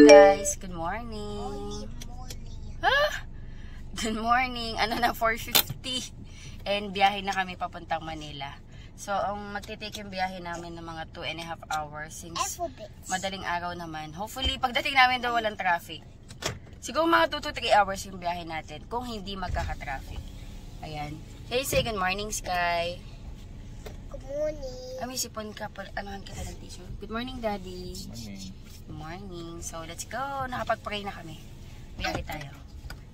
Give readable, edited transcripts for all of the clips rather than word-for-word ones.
guys, good morning. Good morning. Ano na, 4:50 and biyahe na kami papuntang Manila. So, ang magtitake yung biyahe namin ng mga 2.5 hours since madaling araw naman. Hopefully, pagdating namin daw walang traffic. Siguro mga 2 to 3 hours yung biyahe natin kung hindi magkaka-traffic. Ayan. Hey, say good morning, Sky. Good morning. May sipon ka. Anuhan kita ng tissue. Good morning, Daddy. Good morning. Good morning. So, let's go. Nakapag-pray na kami. Biyahe tayo.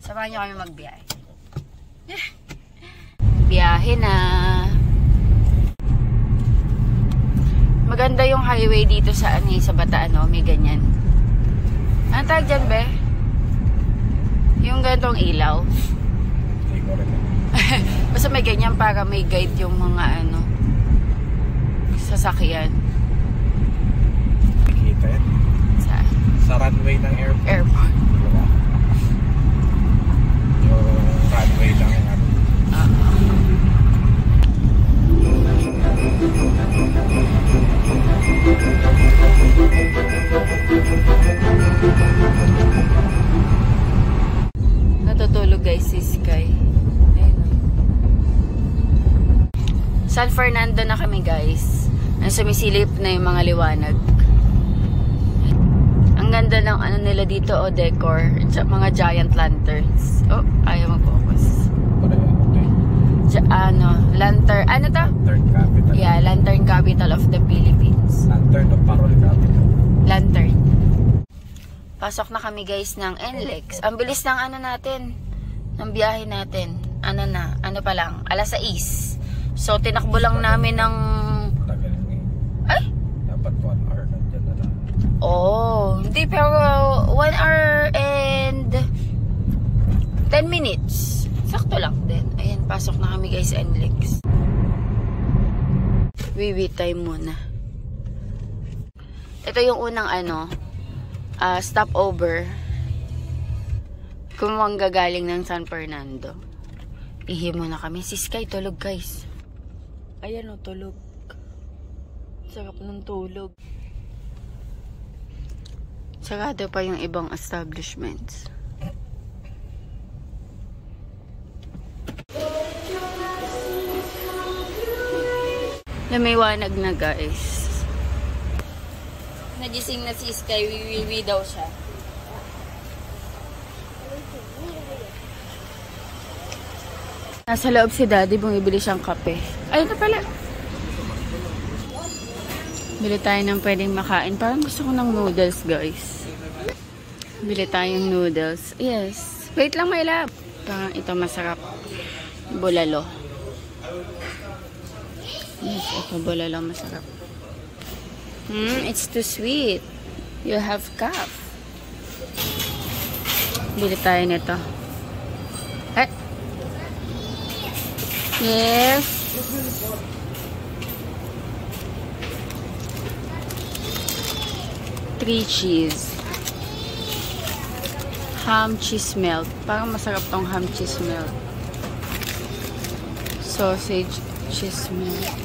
Samahan nyo kami magbiyahe. Biyahe na. Maganda yung highway dito sa sa Bataan, no? May ganyan. Ano tawag dyan, be? Yung ganitong ilaw. Basta may ganyan para may guide yung mga sasakyan. Nakikita yan. Saan? Sa runway ng airport. Airport. Diba? Yung runway lang yung Natutulog guys si Sky. Ayun. San Fernando na kami guys. Sumisilip na yung mga liwanag. Ang ganda ng nila dito decor. Mga giant lanterns. Oh, ayaw mag-focus. Lantern. Ano to? Lantern Capital. Yeah, Lantern Capital of the Philippines. Lantern of Parol Capital. Lantern. Pasok na kami guys ng NLEX. Ang bilis ng natin. Ng biyahe natin. Ano pa lang. Alas 6. So, tinakbo lang namin ng... Tagal nga. Ay! Dapat 1 hour nandyan na lang. Oh, hindi pero 1 hour and 10 minutes. Sakto lang din. Ayan, pasok na kami guys sa NLEX. Wait time muna. Ito yung unang stopover. Kung manggagaling ng San Fernando. Ihi muna kami. Si Sky tulog guys. Ayan o, tulog. Sarap ng tulog. Sarado pa yung ibang establishments. Lumiwanag na guys. Nagising na si Sky. Wiwi daw siya. Nasa loob si Daddy. Bumibili siyang kape. Ayun na pala. Bili tayo ng pwedeng makain. Parang gusto ko ng noodles guys. Bili tayong noodles. Yes. Wait lang my love. Parang ito masarap. Bulalo. Yes, ito bulalo masarap. It's too sweet. You have cough. Bili tayo nito. Eh. Yes. Three cheese. Ham cheese melt. Parang masarap tong ham cheese melt. Sausage cheese melt.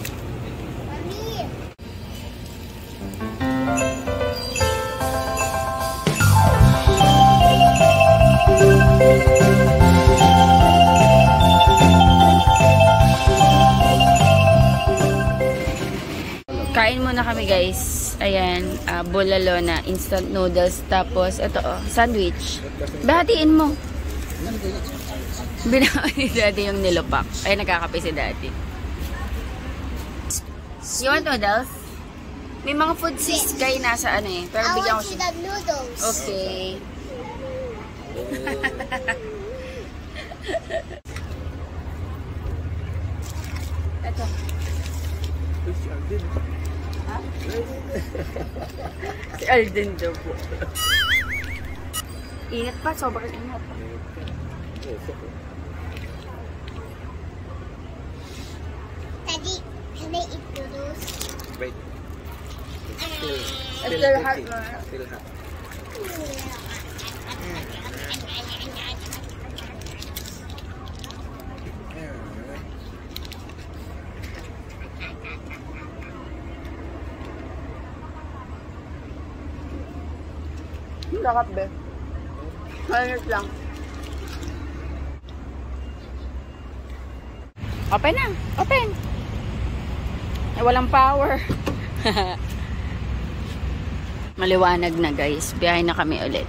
Kain muna kami guys. Ayan, bulalo na instant noodles. Tapos, ito sandwich. Bahatiin mo. Binawa ni Daddy yung nilupak. Ay, nagkakape si Daddy. You want noodles? May mga food si Sky nasa pero bigyan ko siya. Noodles. Okay. Ito. Si Alden daw po. Init pa, sobrang init. Daddy, can I eat noodles? Wait. Still hot. Still hot. Sarap, be. Malinit lang. Open na. Open. Ay, walang power. Maliwanag na, guys. Biyahe na kami ulit.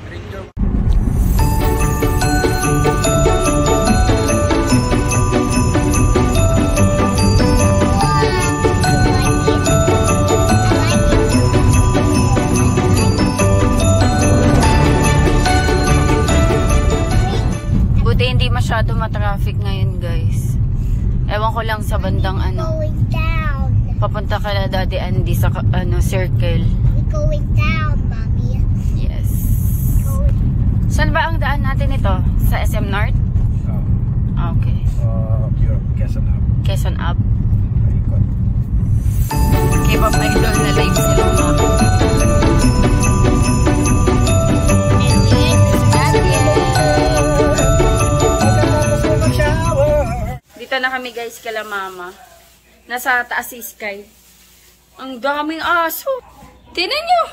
Buti hindi masyado matraffic ngayon, guys. Ewan ko lang sa bandang Going down. papunta ka na Daddy Andy sa circle. We're going down, Mommy. Yes. Going. Saan ba ang daan natin ito? Sa SM North? Okay. Quezon Hub. Quezon Up. Ikot. K-pop idol na live sila mga. Dito na kami guys kala mama. Nasa taas si Sky. Ang daming aso. Tingnan nyo.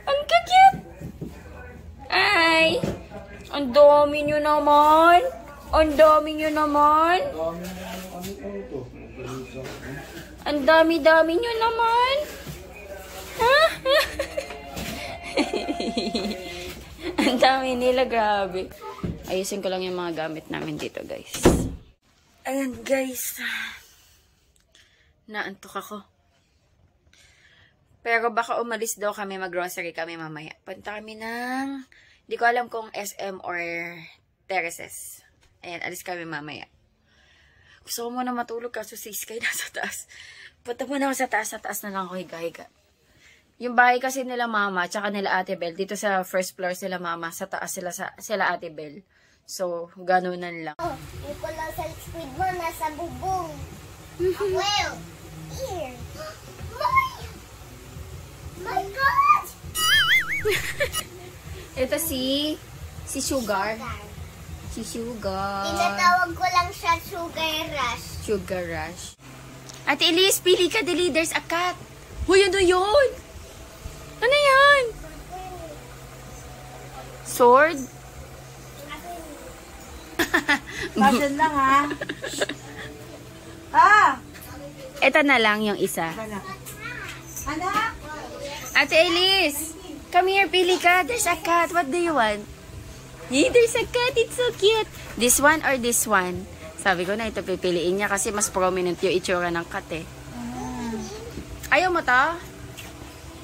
Ang cute. Ay. Ang dami nyo naman. Ang dami nyo naman. Ang dami-dami nyo naman. Ha? Ang dami nila, grabe. Ayusin ko lang yung mga gamit namin dito, guys. Ayan, guys. Naantok ako. Pero baka umalis daw kami, mag-grocery kami mamaya. Punta kami ng, di ko alam kung SM or Terraces. Ayan, alis kami mamaya. Gusto ko muna matulog kaso si Sky nasa taas. Punta muna ako sa taas na lang ako higa-higa. Yung bahay kasi nila mama, tsaka nila Ate Bel, dito sa first floor sila mama, sa taas sila Ate Bel. So, ganunan lang. Oh, yung colossal squid mo nasa bubong. Well, here. My God! Ito si Sugar. Si Sugar. Tinatawag ko lang siya Sugar Rush. Sugar Rush. Ate Elise, pili ka, dali. There's a cat. Uy, ano yun? Ano yan? Sword? Passion lang, ha? Ah! Ito na lang yung isa. Anak! Ate Elise, come here, pili ka. There's a cat. What do you want? Hey, there's a cat. It's so cute. This one or this one? Sabi ko na ito pipiliin niya kasi mas prominent yung itsura ng cat eh. Ayaw mo to?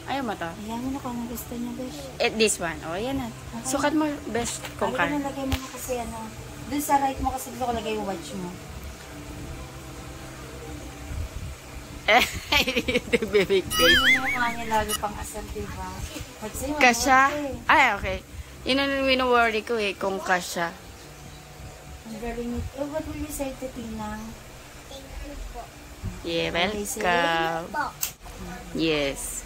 Ayaw mo to? Ayan mo na kung ano gusto niya, besh. This one. O, yan na. Sukat mo best kung Ano kan. nalagay mo na kasi ano. Dun sa right mo kasi dito ko lagay yung watch mo. Bibig Hindi mo yung kanya lagi pang asal, diba? Kasi Kasha? Ay, okay. Yun ang wino-worry ko eh, kung kasha. Ang galing ito. What will you say to Tinang? Thank you po. Yeah, welcome. Po. Yes.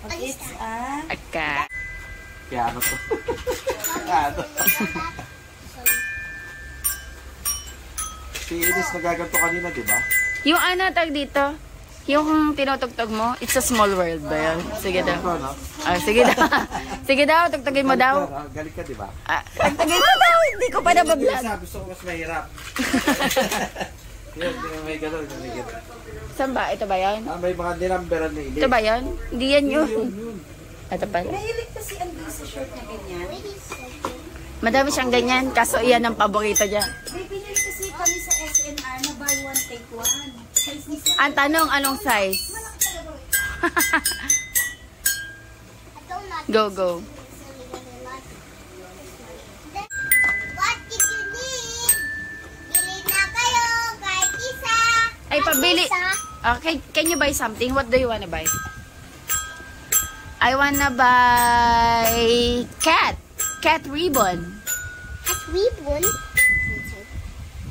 Pag it's a... A cat. Kaya ano to? Ano? Si Iris nagaganto kanina, di ba? Yung ano tag dito, yung tinutugtog mo, it's a small world ba yun? Sige daw. Ito, no? Ah, sige daw. Sige daw, tugtugin mo daw. Galing ka, di ba? Ah, tugtugin mo daw, hindi ko pa nabablog. Gusto ko mas mahirap. Yun, may gano'n, may gano'n. Saan ba? Ito ba yan? May mga nilamberan na Iris. Ito ba yan? Hindi yan yun. Yun. Ito pala. Mahilig kasi andun sa shirt na ganyan. Madami siyang ganyan, kaso iyan ang paborito niya. Bibili kasi kami sa SNR na buy one, take one. Size ni Ang tanong, anong size? Go, go. What did you need? Bili na kayo, kahit isa. Ay, pabili. Isa. Okay, can you buy something? What do you wanna buy? I wanna buy cat ribbon. Cat ribbon?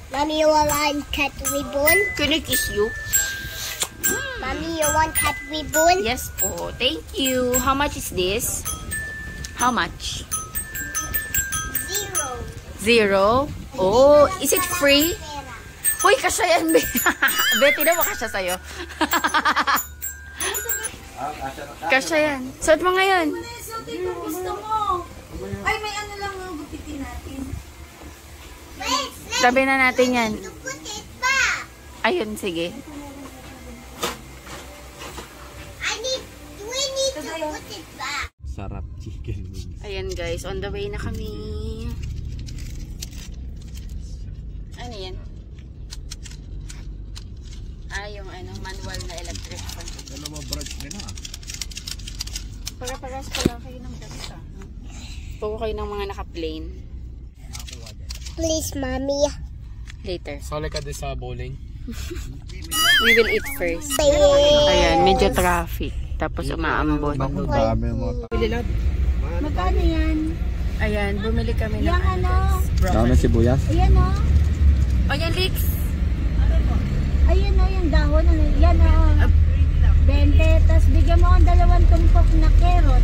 Mommy, you want cat ribbon? Can I kiss you? Mommy, you want cat ribbon? Yes po. Thank you. How much is this? How much? 0. 0? Oh, is it free? Uy, kasya yan, Be. Betty na ba kasya sa'yo? Asya na Kasya yan. Suot mo ngayon. Ate, kung gusto mo. Ay, may ano lang ang gupitin natin. Tabi na natin yan. To put it back. Ayun, sige. We need to put it back. Sarap chicken wings. Ayan guys, on the way na kami. Ano yan? Yung manual na electric fan. Dalawa branch nila. Para-paras pala kayo ng data. Puro kayo ng mga naka-plane. Please, mommy. Later. Sali ka din sa bowling? We will eat first. Ayan, medyo traffic. Tapos umaambon. Dami yung mga tao. Magkano yan? Ayan, bumili kami ng Yung ano? Dami sibuyas? Ayan o. O yan, Lix. Ayun o, yung dahon. Ano? Yan o. 20. Tapos bigyan mo ang 2 tumpok na carrot.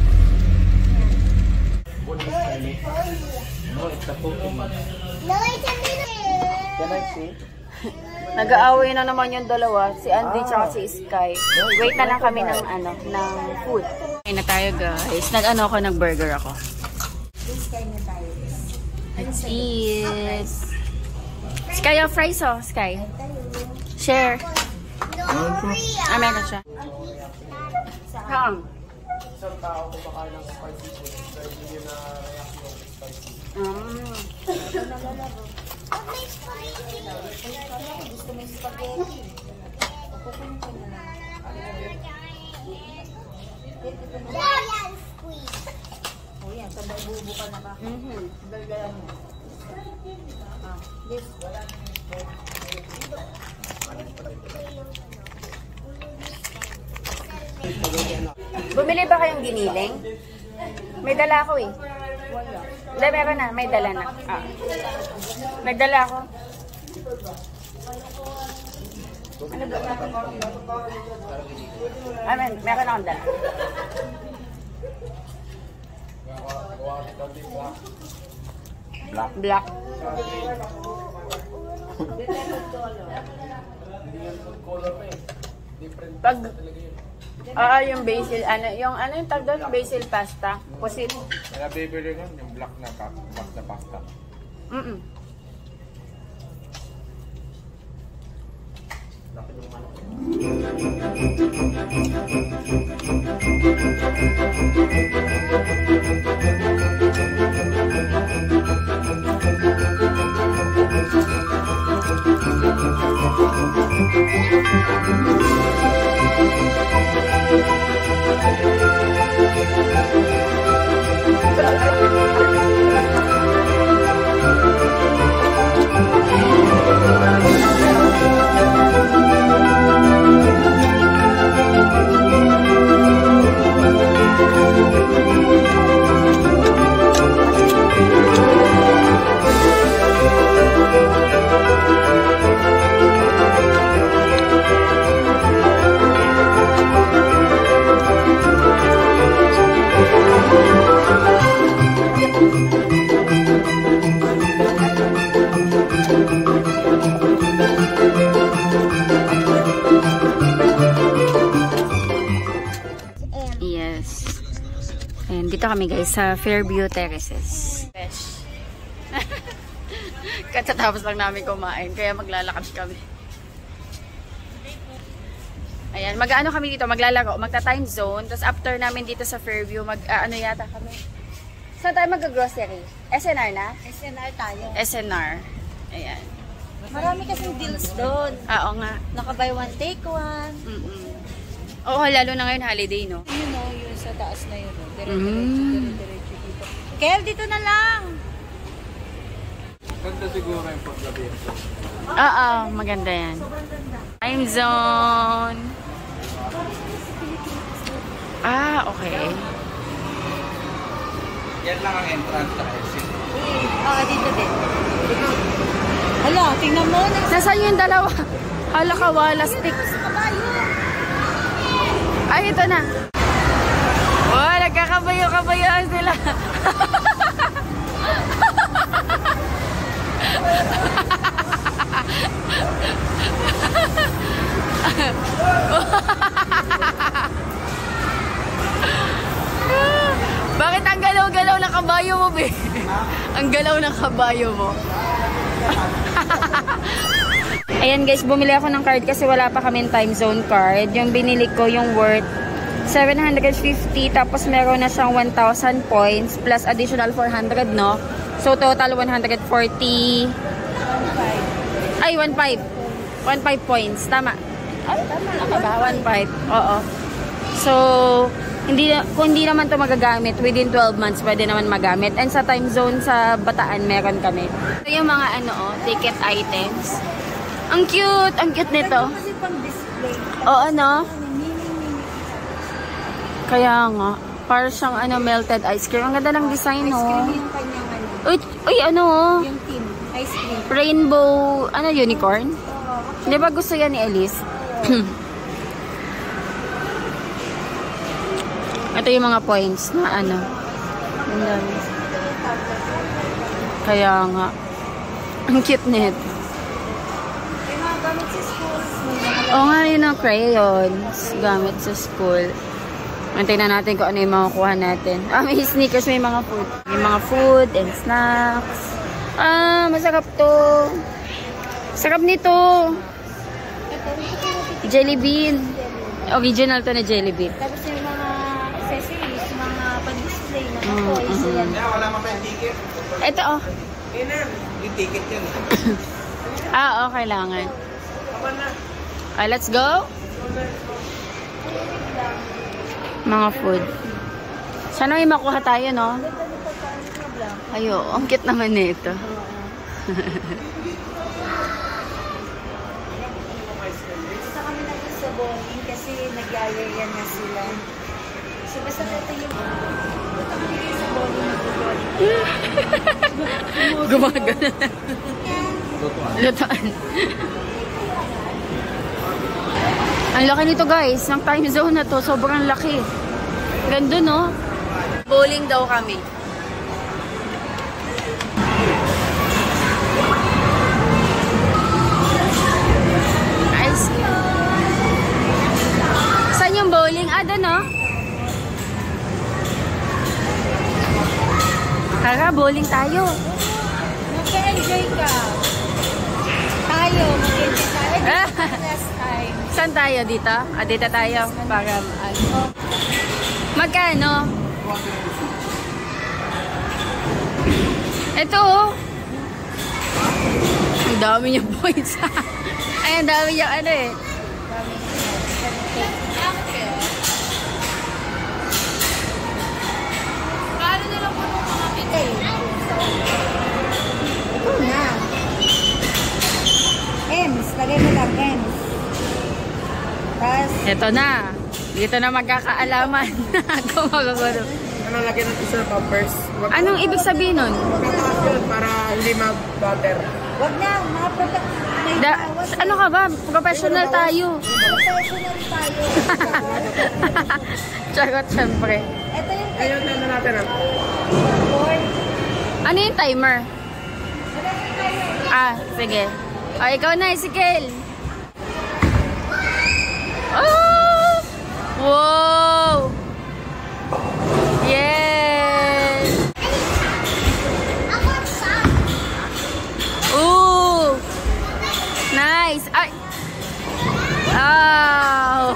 No, it's a Pokemon. No, it's a little. Can I see? Nag-aaway na naman yung dalawa, si Andy tsaka si Sky. Wait na lang kami ng ng food. Kain na tayo guys. Nag-burger ako. Let's eat. Sky, yung fries oh, Sky. Share. No, Ria. Meron siya. Haan. What makes spicy? Giant squeeze. Bumili ba kayong giniling? May dala ako eh. Hindi, meron na. May dala na. Nagdala ako. Ano ba? Meron akong dala. Black. Pag yung basil, yung tag doon, basil pasta. Pusit. Kaya bibili nun, yung black na pasta. Dito kami guys sa Fairview Terraces. Fresh. Katatapos lang namin kumain, kaya maglalakad kami. Ayan, mag-ano kami dito, maglalaro, magta-time zone, tapos after namin dito sa Fairview, ano yata kami. Saan tayo mag-grocery? SNR na? SNR tayo. SNR. Ayan. Marami kasing deals doon. Oo nga. Naka-buy one, take one. Oo, lalo na ngayon holiday, no? Yun o, yun sa taas na yun. Dire-diretso dito. Kel, dito na lang! Ganda siguro yung paggabi. Oo, maganda yan. Time zone. Okay. Yan lang ang entrance sa exit. Oo, dito din. Hala, tingnan mo. Nasaan yung dalawa? Hala ka, wala sticks. Ay, ito na. Oh, nagkakabayo-kabayoan sila. Bakit Ang galaw ng kabayo mo. Ayan guys, bumili ako ng card kasi wala pa kami time zone card. Yung binili ko, yung worth 750, tapos meron na siyang 1,000 points plus additional 400, no? So total 140. Ay, 1,500. 1,500 points. Tama. Ay, tama ba? 1,500. Oo. So, kung hindi naman ito magagamit, within 12 months, pwede naman magamit. And sa time zone sa Bataan, meron kami. Ito yung mga ticket items. Ang cute! Ang cute nito. Kasi pang display. Oo, no? Kaya nga. Para siyang melted ice cream. Ang ganda ng design, no? Ice cream yung kanyang Uy, yung team. Ice cream. Rainbow, unicorn? Di ba gusto yan ni Elise? Ito yung mga points na Ang dami. Kaya nga. Ang cute nito. Yung mga gamit sa school. Oo nga, yun ang crayons. Gamit sa school. Antayin na natin kung ano yung makukuha natin. May sneakers, may mga food. May mga food and snacks. Masarap to. Sarap nito. Jelly bean. Original to na jelly bean. Tapos yung mga accessories, mga pan-display, mga toys. Yan. Wala pa yung ticket. Ito, oh. Yun na. Yung ticket yun. Kailangan. Let's go. Mga food. Sana may makuha tayo, no? Ayo, ang cute naman nito. Basta kami na sa bowling kasi nagyayayan na sila. So basta ito yung punta kami sa bowling. Gumagana. Lutaan. Ang laki nito guys, ng time zone na to, sobrang laki. Ganda, no? Bowling daw kami. Ice cream. Saan yung bowling? Doon, no? Tara, bowling tayo. Mag-enjoy ka. Tayo, mag-enjoy tayo. Last time. Saan tayo? Dito? Dito tayo. Para, magkano? Ito, oh. Ang dami niya points. Ay, ang dami niya, Paano na lang po mga pizza? Ito na. Ems, lagay mo lang, Ems. Tapos, Ito na. Dito na magkakaalaman. Kung magkagulo. Ano lagyan natin sa bumpers? Anong ibig sabihin nun? Para hindi mag-butter. wag na, mga product. May bawas. Ano ka ba? Professional tayo. Professional tayo. Charot, syempre. Ito yung Ayun, ano natin board. Ano yung timer? Sige. Ikaw na, Ezekiel. Oh! Wow! Yes! Ooh! Nice! Ay! Wow!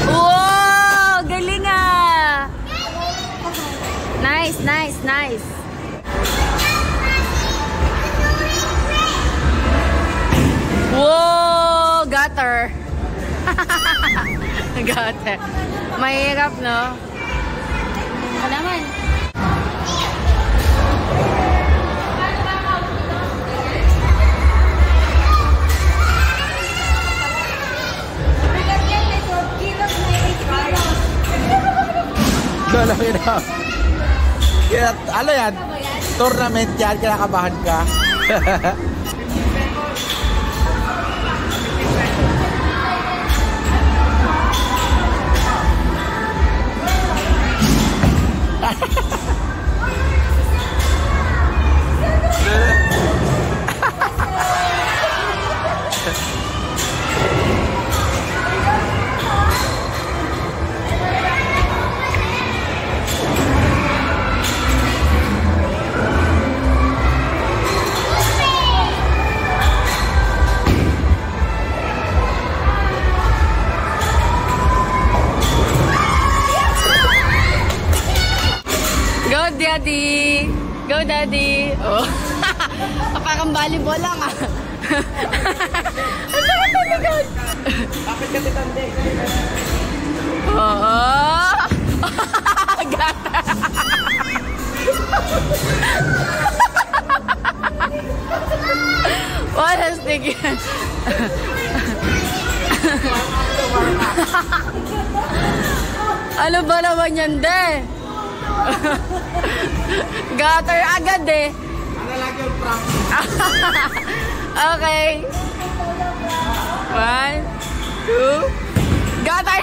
Wow! Galing ah! Nice, nice, nice. Wow! Gutter. Gutter. Mahirap, no? Ano naman? Alam mo na. Ano yan? Tournament yan, kinakabahan ka. Daddy. Oh. Parang volleyball lang ah. Ang sakit na likod. Bakit ka titande? Oo. Gata. What a stick yan. Ano ba naman yan, de? Gutter agad eh. Ano lagi yung prank? Okay. 1, 2. Gutter!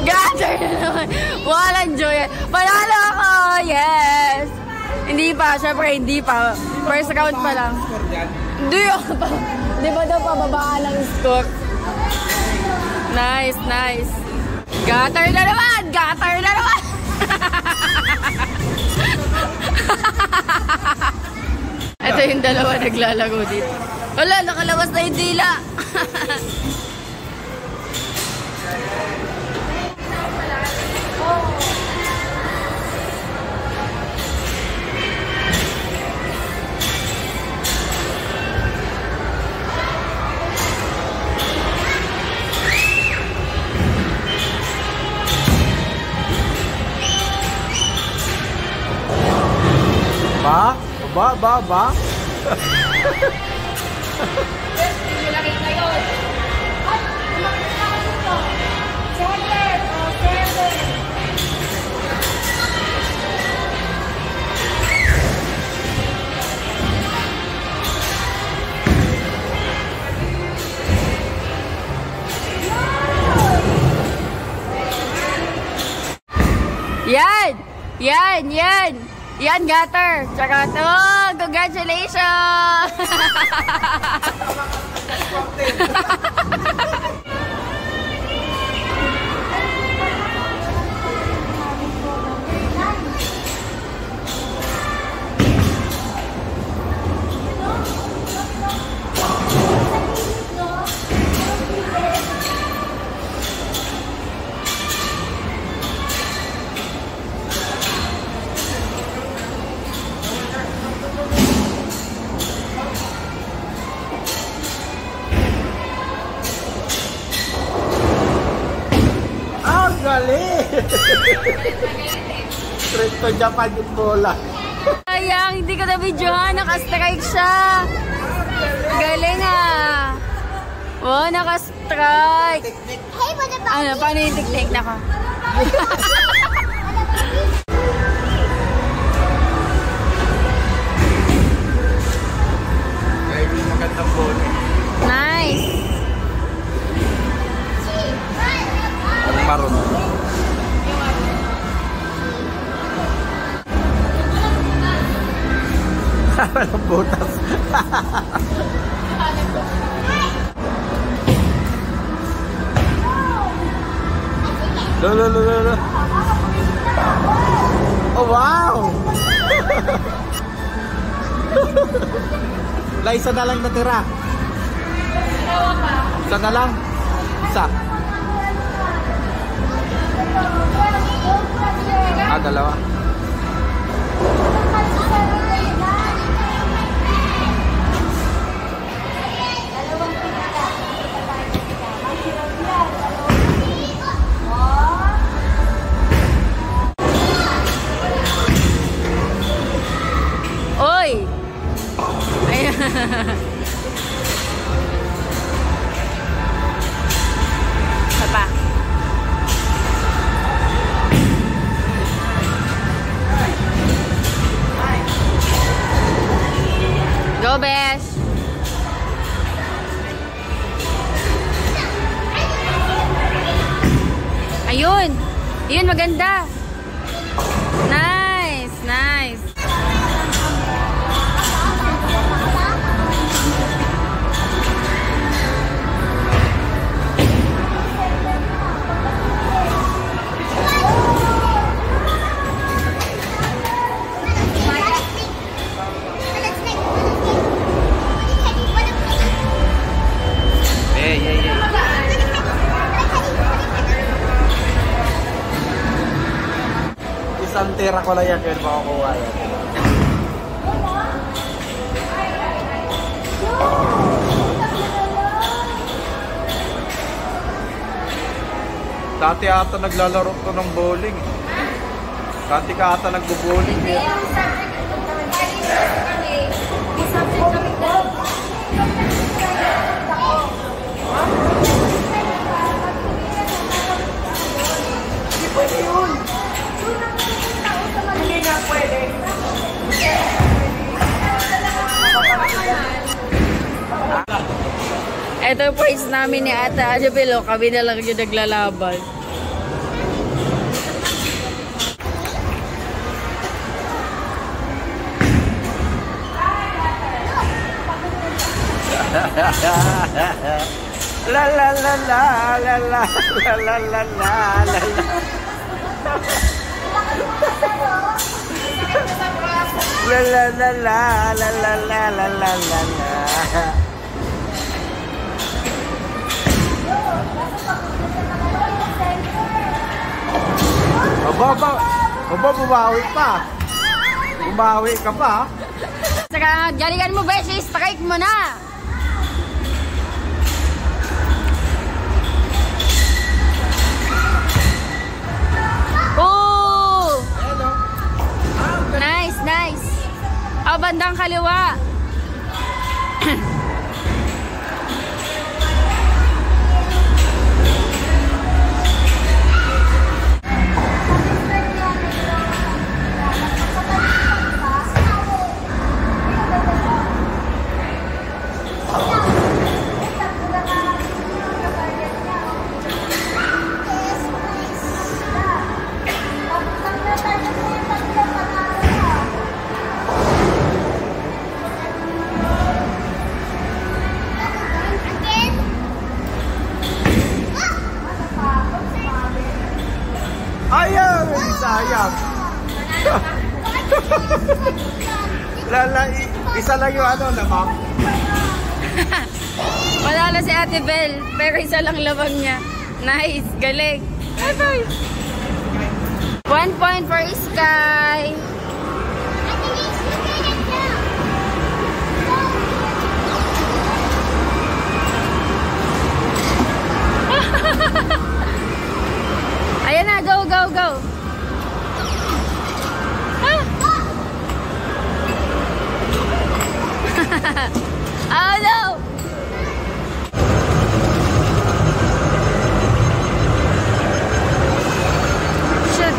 Gutter na naman. Walang joy. Panalo ako! Yes! Hindi pa. Syempre, hindi pa. First round pa lang. Hindi ako pa. Di ba daw pababaan ng score? Nice, nice. Gutter na naman! Gutter na naman! Ito yung dalawa naglalaro dito. Wala, nakalabas na yung dila. Ba? Yan! Yan! Yan! Yan, Gutter! Charot! Oh, congratulations! Straight to Japan yung bola. Sayang, hindi ko na-videohan. Naka-strike siya. Galing ah. Oh, naka-strike. Hey, what about Ano, paano yung teknik na ka? Kaya yung magandang bola. Nice. Ang maroon. Walang butas. Lo. Oh, wow! Isa na lang natira. Isa na lang. Isa. Dalawa. Oy! Ayan. Sapa. Go, Besh! Ayun! Ayun, maganda! Nice! Nice! isang tira ko lang yan kaya makukuha yan. Dati ata naglalaro ko ng bowling. Dati ka ata nagbo-bowling eh. Ito yung points namin ni Ate Annabelle. Kami na lang yung naglalaban. La la la la la la la la la la. La la la la la la la la la la la. Bumawi pa. Bumawi ka pa. Saka, galingan mo, beses. Strike mo na. Oh! Nice, nice. Oh, bandang kaliwa. Ayaw! Sayang! Lala, isa lang yung ano, lamang. Wala si Ate Belle, pero isa lang lamang niya. Nice, galing. Bye-bye. 1 point for Sky. Ayan na, go, go, go. Ah. Oh no! Shit.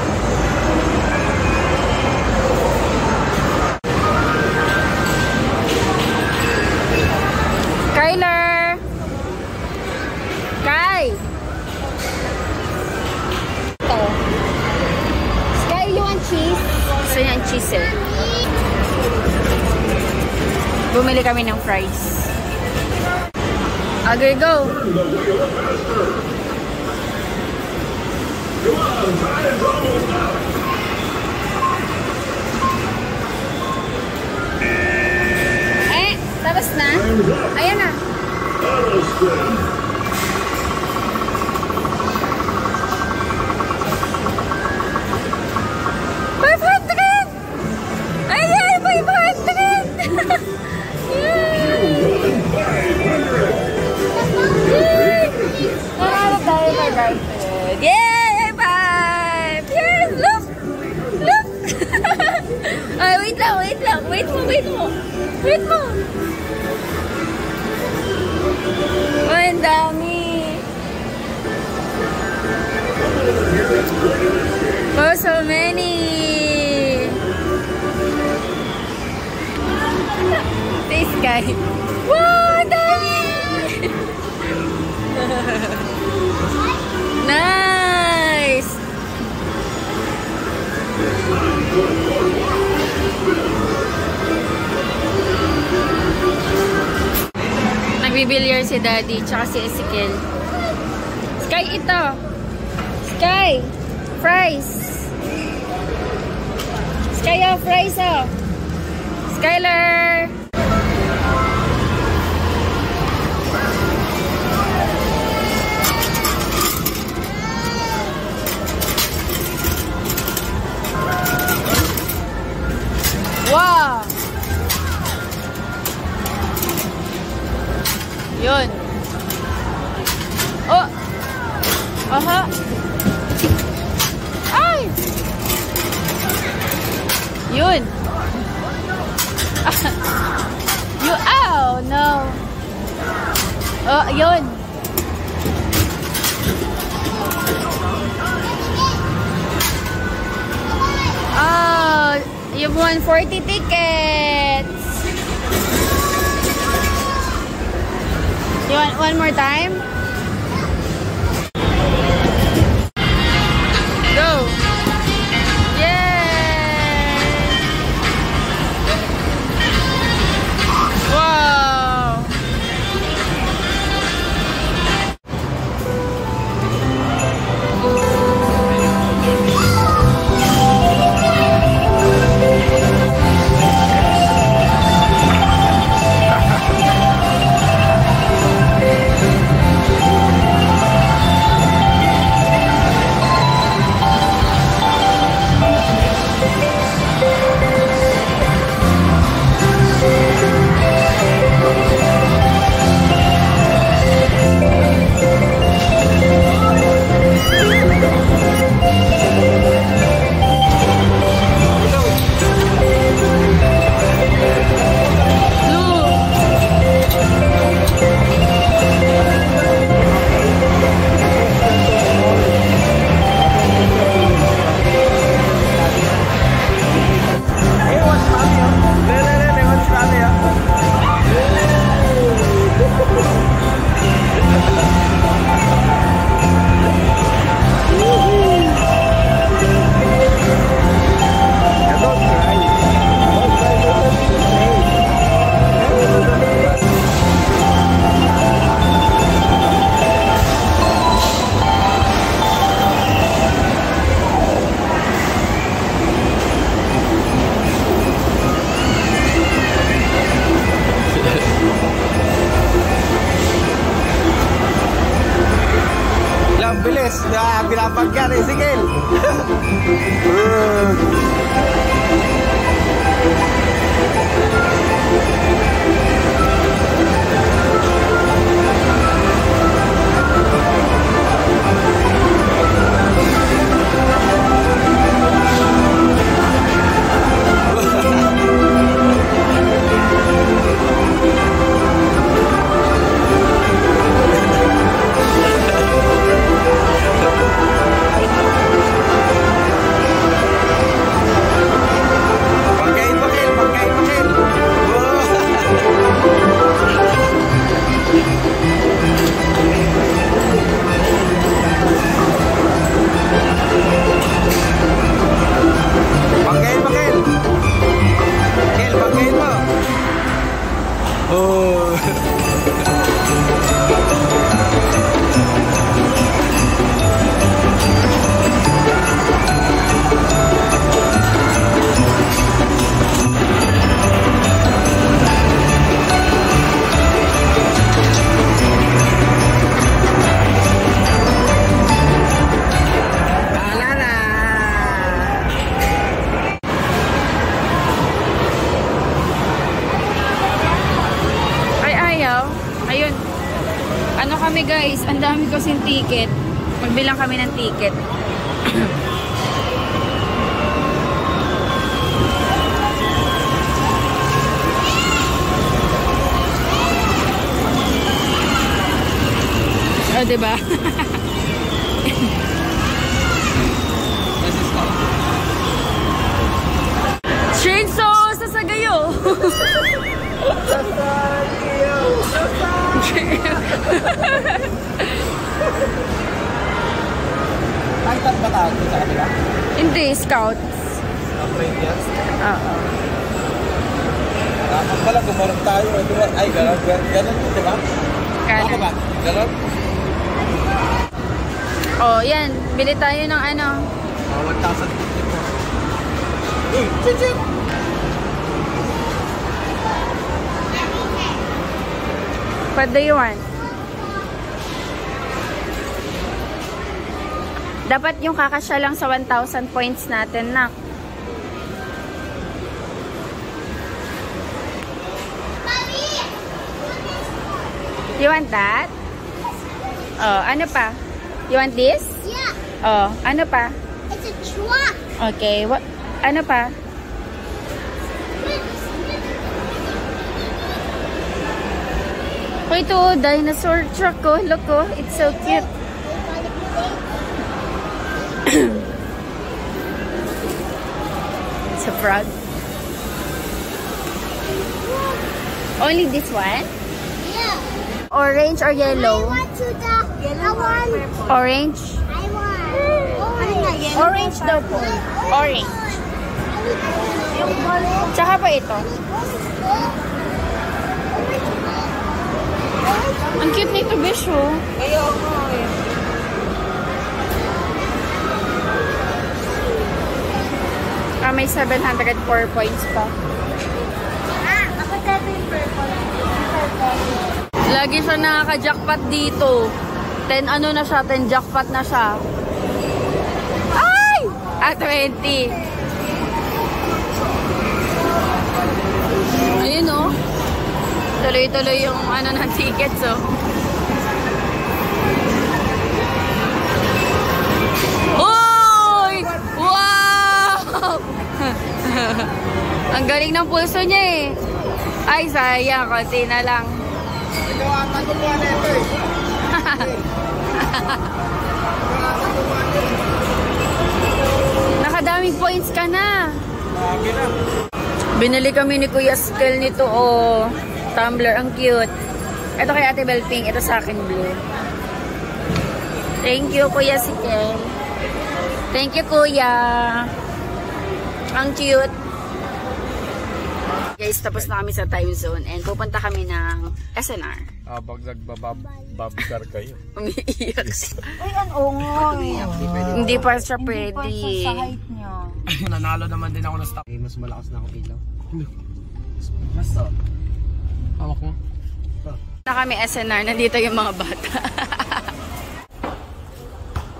Kyler! Kai! Sky, you want cheese? Gusto niya ang cheese eh. Bumili kami ng fries. Okay, go! Eh, tapos na? Ayan na. Yay! High five! Yes! Look! Look! Ay, wait lang, wait lang. Wait mo, wait mo. Wait mo. Ay, ang dami. Oh, so many. This guy. Wow, ang dami! Nice! Nagbibilyar si Daddy tsaka si Ezekiel. Sky, ito! Sky! Fries! Sky, oh! Fries, oh! Skyler! Yun. Oh! Aha! Ay! Yun. Oh, no. Oh, yun. Oh, you've won 40 tickets. You want one more time? Go. Yay! Wow. Bilis na binabagyan eh. Sige. Ayun. Ano kami guys, ang dami kasing ticket. Magbilang kami ng ticket. Oh, diba? Chainsaw sa Sagayo. Ay, tat ba tawag sa kanila? Hindi, scouts. Oo. Dapat pala gumorong tayo. Ay, gano'n. Gano'n, diba? Ako ba? Gano'n? Oh, yan. Bili tayo ng ano. 1,000. Uy, chichip! What do you want? Dapat yung kakasya lang sa 1,000 points natin na. You want that? Oh, ano pa? You want this? Yeah. Oh, ano pa? It's a truck. Okay, what? Ano pa? Oh, ito, dinosaur truck ko. Look, oh, it's so cute. It's a frog. Only this one? Yeah. Orange or yellow? I want to the yellow one. Orange? I want. Orange daw po. Orange. Tsaka pa ito. Ang cute nito, Bish, oh. May 704 points pa. Lagi siya nakaka-jackpot dito. 10 ano na siya, 10 jackpot na siya. Ay! 20. Ayun, oh. Tuloy-tuloy yung ano ng tickets, oh. Uy! Wow! Ang galing ng pulso niya, eh. Ay, sayang. Konti na lang. Ikaw ata gumawa na ito eh. Nakadaming points ka na. Marami na. Binili kami ni Kuya Skel nito, oh. Tumbler, ang cute. Ito kay Ate Bel pink, ito sa akin blue. Thank you, Kuya Skel. Thank you, Kuya. Ang cute. Guys, tapos na kami sa time zone and pupunta kami ng SNR. Habang nagbababgar kayo. Umiiyak. Uy, ano nga. Hindi pa siya pwede. Hindi pa sa height niya. Nanalo naman din ako ng stock. Mas malakas na ako ilaw. Mas hawak mo. Na kami SNR, nandito yung mga bata.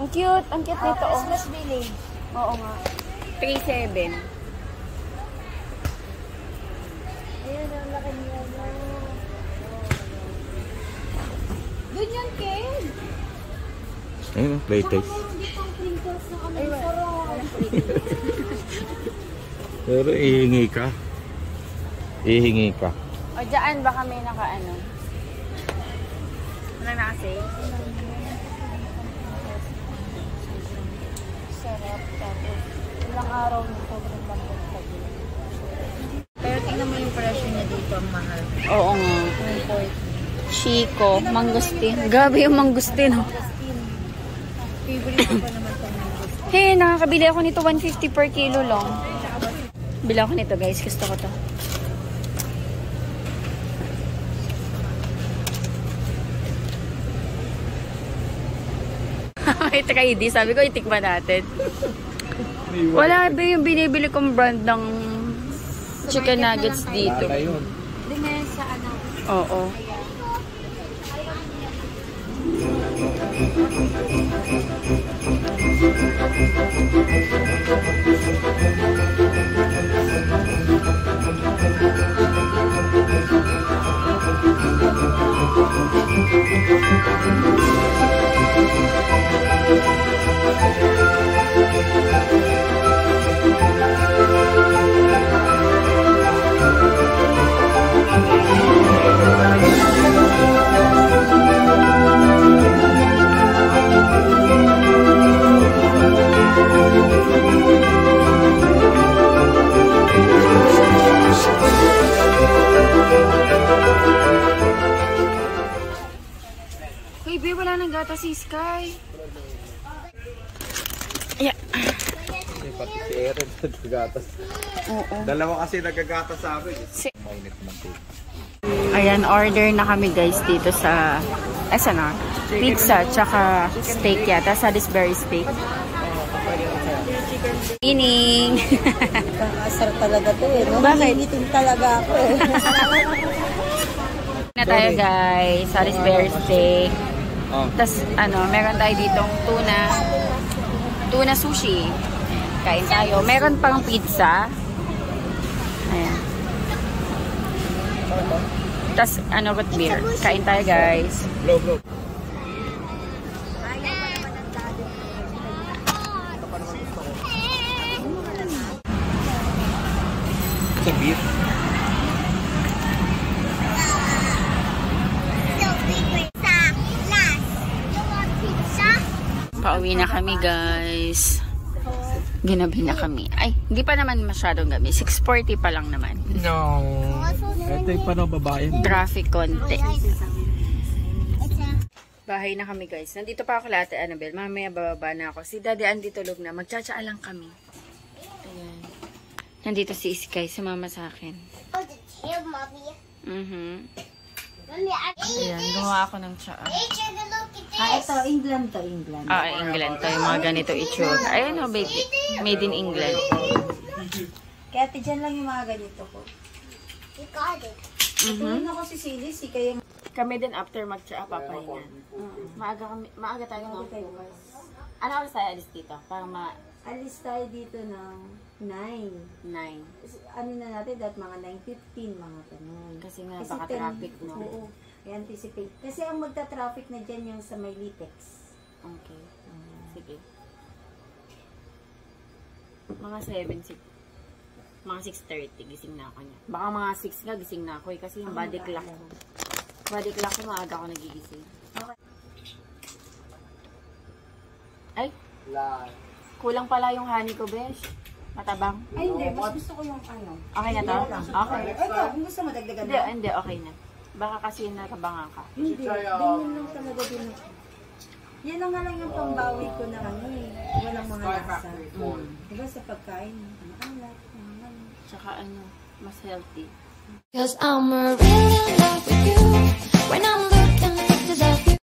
Ang cute nito. Christmas village. Oo nga. 3-7. Ayan, ang laki niya. Doon yan, Ken. Ayun, playtest. Dito ang crinkles na kami. Sarap. Pero ihingi ka. Ihingi ka. O, dyan baka may naka-ano. Wala na kasi. Sarap. Tapos, ilang araw na sobrang lambot pa din. Pero tingnan mo yung presyo niya dito, ang mahal. Oo nga. Chico, mangustin. Grabe yung mangustin, oh. Favorite ko pa naman itong mangustin. Hey, nakakabili ako nito 150 per kilo lang. Bili ako nito, guys. Gusto ko to. May try di. Sabi ko, itikman natin. Wala ba yung binibili kong brand ng chicken nuggets dito? Hindi nga yan sa ano. Oo. Uy, babe, wala nang gata si Sky. Yeah. Pati si Aaron nagagatas. Oo. Dalawa kasi nagagatas sa amin. Si Mainit naman po. Ayan, order na kami guys dito sa SNR. Pizza, tsaka steak yata. Salisbury steak. Ining! Asar talaga to eh. No? Bakit? Hinihitin talaga ako eh. Na tayo guys, Salisbury steak. Oh. Tapos ano, meron tayo ditong tuna sushi. Kain tayo. Meron pang pizza. Ayan. Tas, root beer. Kain tayo, guys. Bro, bro. Ito beef. Pauwi na kami, guys. Ginabi na kami. Ay, hindi pa naman masyadong gabi. 6:40 pa lang naman. No. Ito yung parang babae. Traffic konti. Bahay na kami, guys. Nandito pa ako lahat, Annabelle. Mamaya bababa na ako. Si Daddy Andy tulog na. Magtsatsaa lang kami. Ayan. Nandito si Sky. Sumama sa akin. Ayan, gumawa ako ng tsaa. Ito, England to, England. England to. Yung mga ganito itsura. Ayan o, baby. Made in England. Kaya ate, dyan lang yung mga ganito ko. Tingin ako si Silly, si kaya... Kami din after mag-tsaa, papahinga. Maaga tayo mga bukas. Ano oras tayo alis dito? Para Alis tayo dito ng 9. 9. Ano na natin, that mga 9:15, mga ganun. Kasi nga, baka traffic, no? Oo, i-anticipate. Kasi ang magta-traffic na dyan yung sa may Litex. Okay. Sige. Mga 7, mga 6:30, gising na ako niya. Baka mga 6 nga, gising na ako eh. Kasi yung body clock ko. Body clock ko, maaga ako nagigising. Okay. Ay, kulang pala yung honey ko, besh. Matabang. Ay, hindi. Mas gusto ko yung ano. Okay na to? Okay. Ito, kung gusto mo dagdagan Hindi, mo. hindi, okay na. Baka kasi nakabangan ka. Hindi, ganyan lang talaga din ako. Yan lang nga lang yung pambawi ko na ano eh. Walang mga lasa. Diba sa pagkain, ano alat, Tsaka mas healthy. 'Cause I'm really in love with you. When I'm looking at pictures of you,